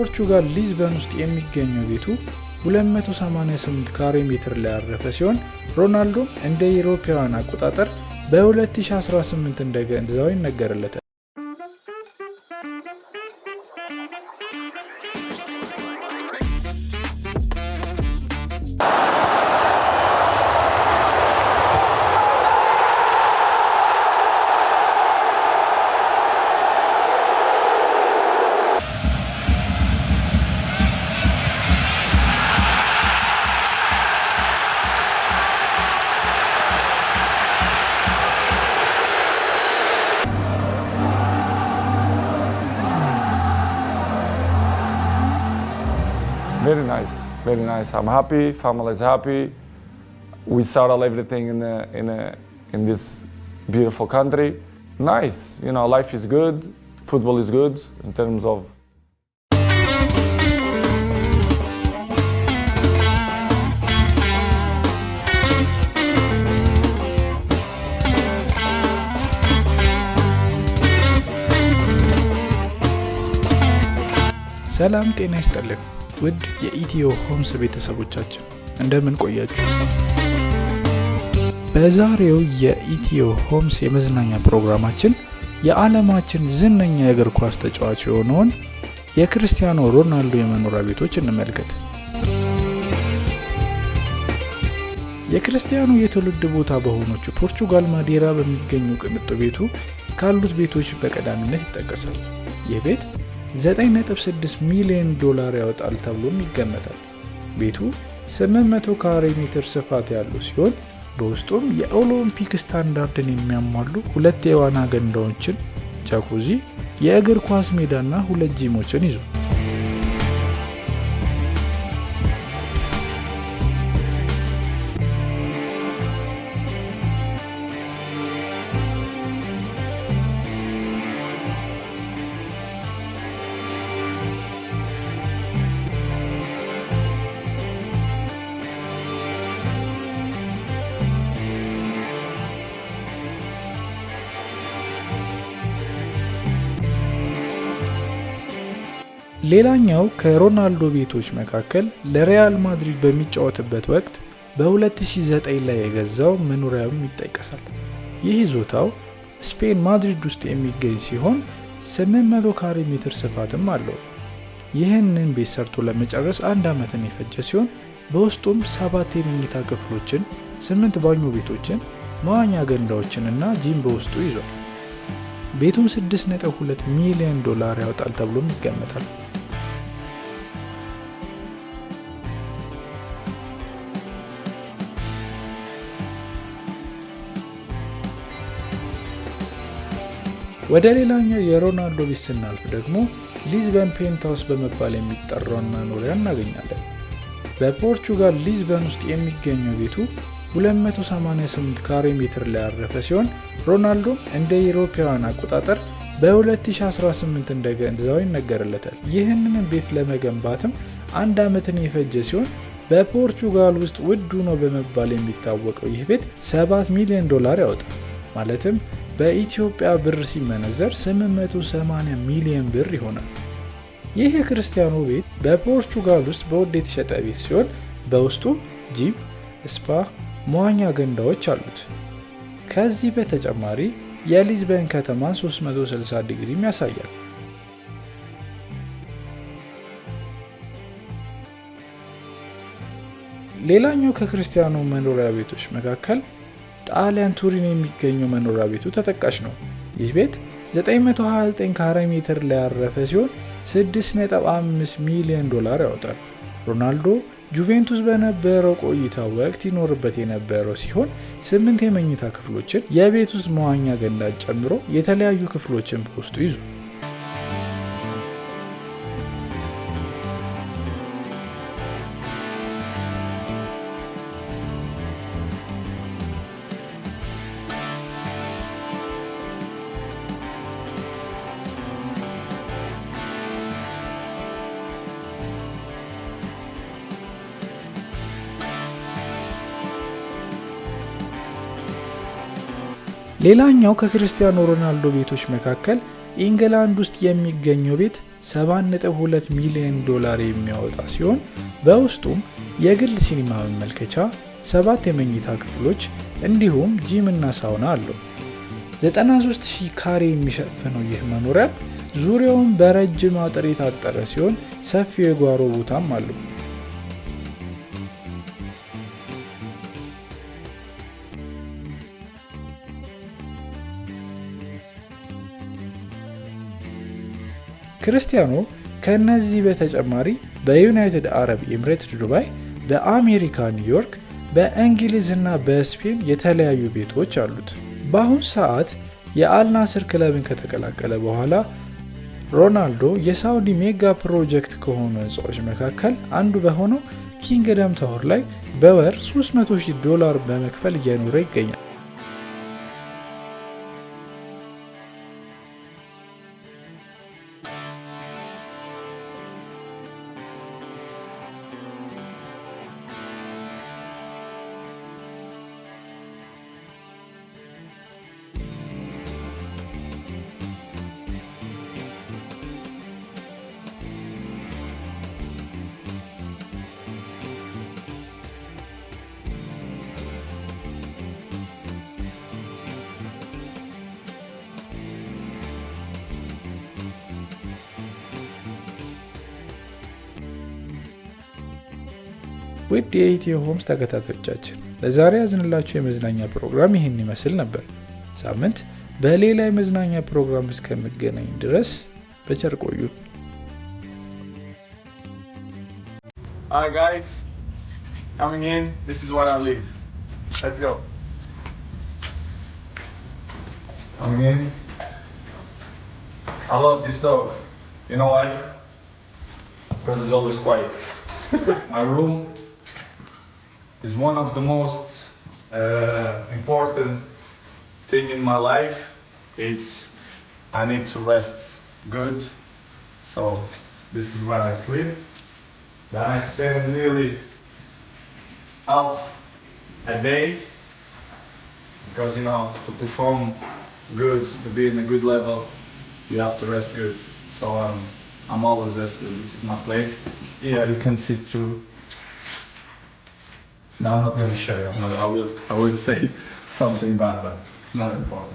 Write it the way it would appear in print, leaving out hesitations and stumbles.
በፖርቹጋል ሊዝበን ውስጥ የሚገኘው ቤቱ 288 ካሬ ሜትር ላይ ያረፈ ሲሆን ሮናልዶ እንደ አውሮፓውያን አቆጣጠር በ2018 እንደገዛው ይነገርለታል። Very nice. I'm happy. Family is happy. We settled everything in this beautiful country. Nice. You know, life is good. Football is good in terms of. ሰላም ጤና ይስጥልን ውድ የኢትዮ ሆምስ ቤተሰቦቻችን እንደምን ቆያችሁ? በዛሬው የኢትዮ ሆምስ የመዝናኛ ፕሮግራማችን የዓለማችን ዝነኛ የእግር ኳስ ተጫዋች የሆነውን የክርስቲያኖ ሮናልዶ የመኖሪያ ቤቶች እንመልከት። የክርስቲያኖ የትውልድ ቦታ በሆነችው ፖርቹጋል ማዴራ በሚገኙ ቅንጡ ቤቱ ካሉት ቤቶች በቀዳሚነት ይጠቀሳል። ይህ ቤት $9.6 ሚሊዮን ያወጣል ተብሎም ይገመታል። ቤቱ 800 ካሬ ሜትር ስፋት ያለው ሲሆን በውስጡም የኦሎምፒክ ስታንዳርድን የሚያሟሉ 2 የዋና ገንዳዎችን፣ ጃኩዚ፣ የእግር ኳስ ሜዳና 2 ጂሞችን ይዟል። ሌላኛው ከሮናልዶ ቤቶች መካከል ለሪያል ማድሪድ በሚጫወትበት ወቅት በ2009 ላይ የገዛው መኖሪያም ይጠቀሳል። ይህ ይዞታው ስፔን ማድሪድ ውስጥ የሚገኝ ሲሆን 800 ካሬ ሜትር ስፋትም አለው። ይህንን ቤት ሰርቶ ለመጨረስ 1 ዓመትን የፈጀ ሲሆን በውስጡም 7 የመኝታ ክፍሎችን፣ 8 ባኞ ቤቶችን፣ መዋኛ ገንዳዎችን እና ጂም በውስጡ ይዟል። ቤቱም $6.2 ሚሊዮን ያወጣል ተብሎም ይገመታል። ወደ ሌላኛው የሮናልዶ ቤት ስናልፍ ደግሞ ሊዝበን ፔንትሃውስ በመባል የሚጠራውን መኖሪያ እናገኛለን። በፖርቹጋል ሊዝበን ውስጥ የሚገኘው ቤቱ 288 ካሬ ሜትር ላይ ያረፈ ሲሆን ሮናልዶ እንደ አውሮፓውያን አቆጣጠር በ2018 እንደገዛው ይነገርለታል። ይህንን ቤት ለመገንባትም 1 ዓመትን የፈጀ ሲሆን በፖርቹጋል ውስጥ ውድ ነው በመባል የሚታወቀው ይህ ቤት $7 ሚሊዮን ያወጣል። ማለትም በኢትዮጵያ ብር ሲመነዘር 880 ሚሊዮን ብር ይሆናል። ይህ የክርስቲያኖ ቤት በፖርቹጋል ውስጥ በውድ የተሸጠ ቤት ሲሆን በውስጡ ጂም፣ ስፓ፣ መዋኛ ገንዳዎች አሉት። ከዚህ በተጨማሪ የሊዝበን ከተማን 360 ዲግሪም ያሳያል። ሌላኛው ከክርስቲያኖ መኖሪያ ቤቶች መካከል ጣሊያን ቱሪን የሚገኘው መኖሪያ ቤቱ ተጠቃሽ ነው። ይህ ቤት 929 ካሬ ሜትር ላይ ያረፈ ሲሆን $6.5 ሚሊዮን ያወጣል። ሮናልዶ ጁቬንቱስ በነበረው ቆይታ ወቅት ይኖርበት የነበረው ሲሆን 8 የመኝታ ክፍሎችን፣ የቤት ውስጥ መዋኛ ገንዳን ጨምሮ የተለያዩ ክፍሎችን በውስጡ ይዟል። ሌላኛው ከክርስቲያኖ ሮናልዶ ቤቶች መካከል ኢንግላንድ ውስጥ የሚገኘው ቤት $7.2 ሚሊዮን የሚያወጣ ሲሆን በውስጡም የግል ሲኒማ መመልከቻ፣ 7 የመኝታ ክፍሎች እንዲሁም ጂም እና ሳውና አለው። 93,000 ካሬ የሚሸፍነው ይህ መኖሪያ ዙሪያውን በረጅም አጥር የታጠረ ሲሆን ሰፊ የጓሮ ቦታም አለው። ክርስቲያኖ ከነዚህ በተጨማሪ በዩናይትድ አረብ ኤምሬትስ ዱባይ፣ በአሜሪካ ኒውዮርክ፣ በእንግሊዝ እና በስፔን የተለያዩ ቤቶች አሉት። በአሁን ሰዓት የአልናስር ክለብን ከተቀላቀለ በኋላ ሮናልዶ የሳውዲ ሜጋ ፕሮጀክት ከሆኑ ህንፃዎች መካከል አንዱ በሆነው ኪንግደም ታወር ላይ በወር $300,000 በመክፈል እየኖረ ይገኛል። ውድ የኢትዮ ሆምስ ተከታታዮቻችን ለዛሬ ያዝንላችሁ የመዝናኛ ፕሮግራም ይህን ይመስል ነበር። ሳምንት በሌላ የመዝናኛ ፕሮግራም እስከምገናኝ ድረስ በቸር ቆዩ። Alright guys, coming in, this is what I leave. Let's go. Coming in. I love this dog. You know why? Because it's always quiet. My room is one of the most important thing in my life. I need to rest good, so this is where I sleep. Then I spend nearly half a day, because to perform good, to be in a good level, you have to rest good. So I'm always rested. This is my place. Yeah, you can see through. No, I'm not going to show you. I will say something bad, but it's not important.